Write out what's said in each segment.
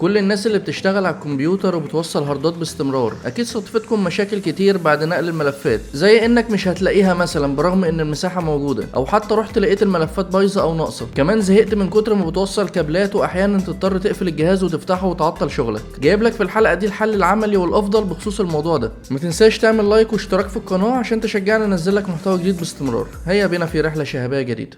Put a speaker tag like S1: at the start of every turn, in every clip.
S1: كل الناس اللي بتشتغل على الكمبيوتر وبتوصل هاردات باستمرار اكيد صادفتكم مشاكل كتير بعد نقل الملفات، زي انك مش هتلاقيها مثلا برغم ان المساحه موجوده، او حتى رحت لقيت الملفات بايظه او ناقصه. كمان زهقت من كتر ما بتوصل كابلات واحيانا تضطر تقفل الجهاز وتفتحه وتعطل شغلك. جايب لك في الحلقه دي الحل العملي والافضل بخصوص الموضوع ده. ما تنساش تعمل لايك واشتراك في القناه عشان تشجعنا ننزل لك محتوى جديد باستمرار. هيا بينا في رحله شهابيه جديده.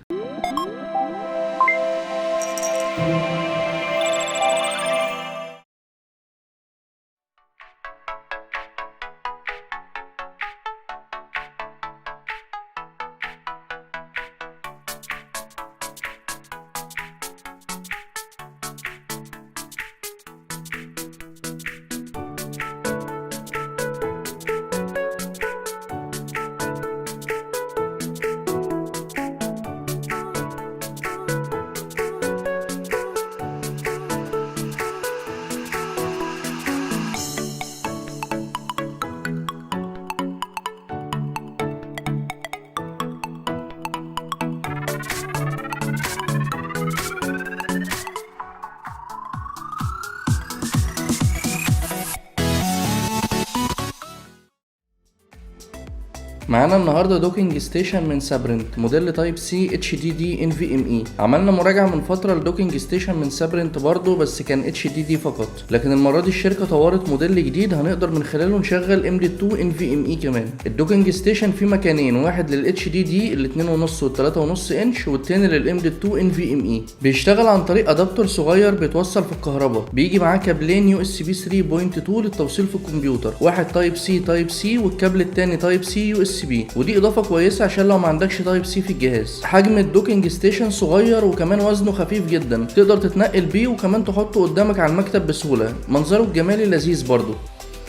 S1: معانا النهارده دوكينج ستيشن من سابرنت موديل تايب سي اتش دي دي ان في ام اي. عملنا مراجعه من فتره لدوكينج ستيشن من سابرنت برضه، بس كان اتش دي دي فقط، لكن المره دي الشركه طورت موديل جديد هنقدر من خلاله نشغل ام دي 2 ان في ام اي كمان. الدوكينج ستيشن فيه مكانين، واحد للاتش دي دي ال 2.5 وال 3.5 انش، والتاني للام دي 2 ان في ام اي. بيشتغل عن طريق ادابتور صغير بيتوصل في الكهرباء، بيجي معاه كابلين يو اس بي 3.2 للتوصيل في الكمبيوتر، واحد تايب سي والكابل التاني تايب سي يو اس بي، ودي اضافه كويسه عشان لو ما عندكش تايب سي في الجهاز. حجم الدوكينج ستيشن صغير وكمان وزنه خفيف جدا، تقدر تتنقل بيه وكمان تحطه قدامك على المكتب بسهوله. منظره الجمالي لذيذ برضه.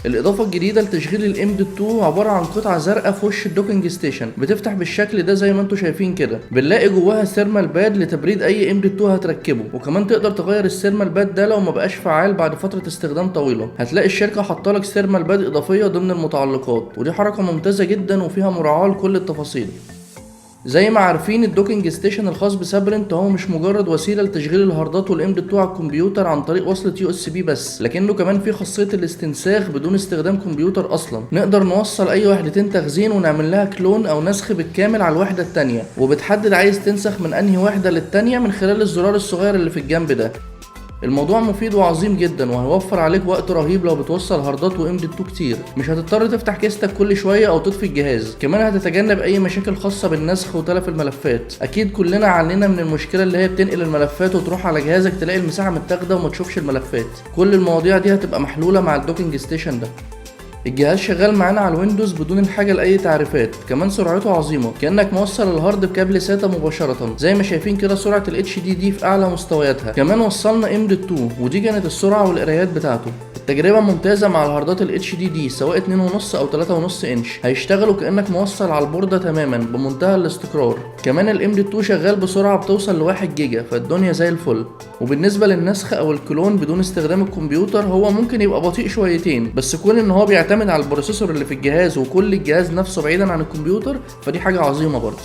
S1: الاضافه الجديده لتشغيل الام دي 2 عباره عن قطعه زرقاء في وش الدوكينج ستيشن، بتفتح بالشكل ده زي ما انتم شايفين كده. بنلاقي جواها ثيرمال باد لتبريد اي ام دي 2 هتركبه، وكمان تقدر تغير الثيرمال باد ده لو ما بقاش فعال بعد فتره استخدام طويله. هتلاقي الشركه حاطه لك ثيرمال باد اضافيه ضمن المتعلقات، ودي حركه ممتازه جدا وفيها مراعاه لكل التفاصيل. زي ما عارفين الدوكينج ستيشن الخاص بسابرنت هو مش مجرد وسيله لتشغيل الهاردات والام دي 2 على الكمبيوتر عن طريق وصله يو اس بي بس، لكنه كمان فيه خاصيه الاستنساخ بدون استخدام كمبيوتر اصلا. نقدر نوصل اي وحدتين تخزين ونعمل لها كلون او نسخ بالكامل على الوحده التانيه، وبتحدد عايز تنسخ من انهي وحده للتانيه من خلال الزرار الصغير اللي في الجنب ده. الموضوع مفيد وعظيم جدا، وهيوفر عليك وقت رهيب لو بتوصل هاردات وام دي 2 كتير. مش هتضطر تفتح كيستك كل شويه او تطفي الجهاز، كمان هتتجنب اي مشاكل خاصه بالنسخ وتلف الملفات. اكيد كلنا علينا من المشكله اللي هي بتنقل الملفات وتروح على جهازك تلاقي المساحه متاخده وما تشوفش الملفات. كل المواضيع دي هتبقى محلوله مع الدوكينج ستيشن ده. الجهاز شغال معانا على الويندوز بدون الحاجه لاي تعريفات، كمان سرعته عظيمه كانك موصل الهارد بكابل ساتا مباشره. زي ما شايفين كده سرعه الاتش دي دي في اعلى مستوياتها. كمان وصلنا ام دي 2 ودي كانت السرعه والقرايات بتاعته. التجربه ممتازه مع الهاردات الاتش دي دي سواء 2.5 او 3.5 انش، هيشتغلوا كانك موصل على البورده تماما بمنتهى الاستقرار. كمان الام دي 2 شغال بسرعه بتوصل ل 1 جيجا، فالدنيا زي الفل. وبالنسبه للنسخ او الكلون بدون استخدام الكمبيوتر، هو ممكن يبقى بطيء شويتين، بس كون ان هو بيعتمد على البروسيسور اللي في الجهاز وكل الجهاز نفسه بعيدا عن الكمبيوتر، فدي حاجه عظيمه برضه.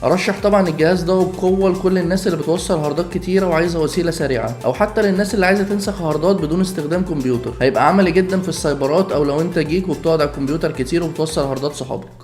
S1: ارشح طبعا الجهاز ده وبقوه لكل الناس اللي بتوصل هاردات كتيره وعايزه وسيله سريعه، او حتى للناس اللي عايزه تنسخ هاردات بدون استخدام كمبيوتر. هيبقى عملي جدا في السايبرات، او لو انت جيك وبتقعد على الكمبيوتر كتير وبتوصل هاردات صحابك.